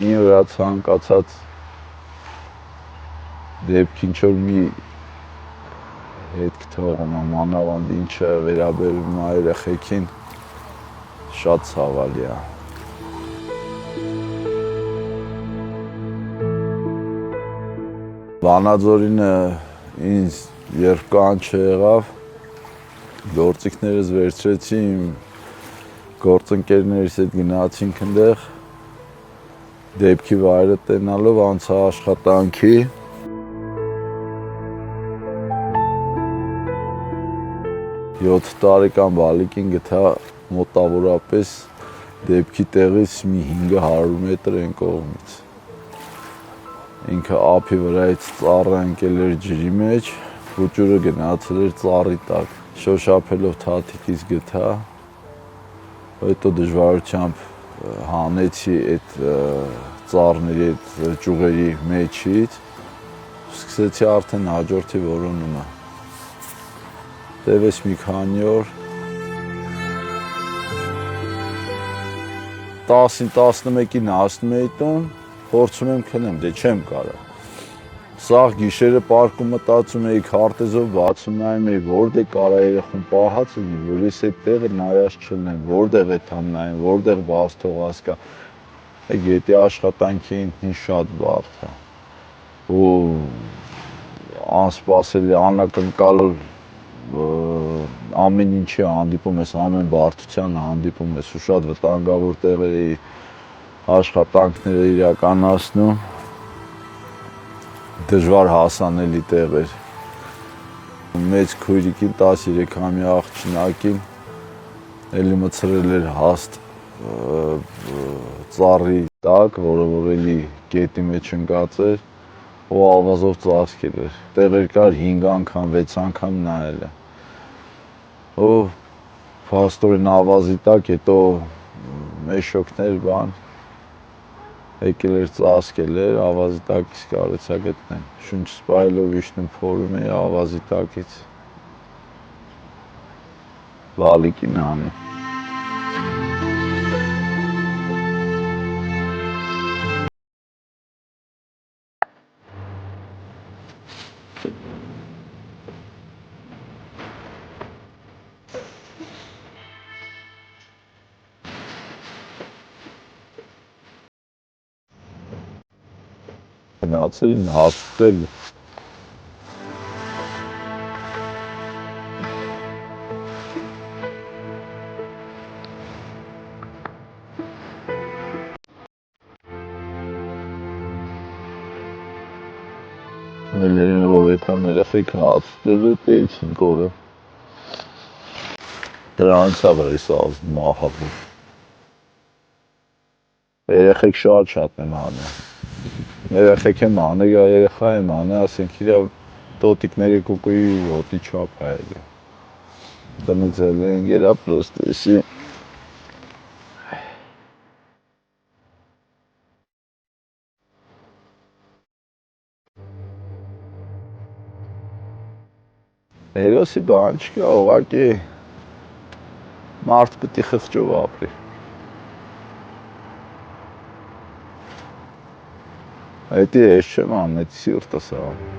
ինքնին վրա ցանկացած դեպք ինչ որ մի հետք թողում է, մանավանդ ինչը վերաբերում է երեխեքին, շատ ցավալի է։ Վանաձորինը ինձ երբ կանչը եղավ, գործիքներս վերցրեցի, իմ գործընկերներիս հետ գնացինք այնտեղ, դեպքի վայրը տենալով անցա աշխատանքի։ 7 տարեկան բալիկին գտա մոտավորապես դեպքի տեղից մի 500 մետր այն կողմից։ Ինքը ափի վրայից ծառը ընկել էր ջրի մեջ, փուճուրը գնացել էր ծառի տակ։ Շոշափելով թաթիկից գտա, հետո դժվարությամբ հանեցի այդ ծառների այդ ճյուղերի մեջից, սկսեցի արդեն հաջորդի որոնումը։ Տևեց մի քանի օր, 10-ին 11-ին հասնում էի տուն, փորձում եմ քնեմ, դե չեմ կարող։ Սաղ գիշերը պարկում մտածում էի, քարտեզով բացում նայում էի, որտեղ կարա երեխուն պահած լինի, որ ես այդ տեղը նայած չլինեմ, որտեղ է թամ նայեմ, որտեղ բաց թողած կա։ Գետի աշխատանքի ինքնին շատ բարդ է։ Ու անսպասելի, անակնկալ ամեն ինչի հանդիպում ես, ամեն բարդության հանդիպում ես ու շատ վտանգավոր տեղեր էի աշխատանքները իրականացնում, դժվար հասանելի տեղեր։ Մեծ քույրիկին 13-ամյա աղջնակին էլի մցրել էր հաստ ծառի տակ, որը որ էլի գետի մեջ ընկած էր ու ավազով ծածկել էր։ Տեղեր կար 5 անգամ, 6 անգամ նայել է։ Ու փաստորեն ավազի տակ, հետո մեշոքներ բան եկել էր ծածկել էր, ավազի տակից կարեցա գտնել։ Շունչ սպայելով իջնում փորում էի ավազի տակից բալիկին հանի։ Գնացել են հաստատել։ Ով էտան երեխեքը հաստատել է տեցին կորը։ Դրանից է վրայս ազդում ահավոր։ Երեխեք շատ եմ հանում։ Երեխեք եմ հանը, երեխա եմ հանը, ասենք իրա տոտիկների կուկուի ոտի չապ է էլի։ Տնից էլ են գերա պրոստեսի։ Հերոսի բան չկա, ուղղակի մարդ պետք է խղճով ապրի։ Էդի ես չեմ անում, էդ սիրտս է անում։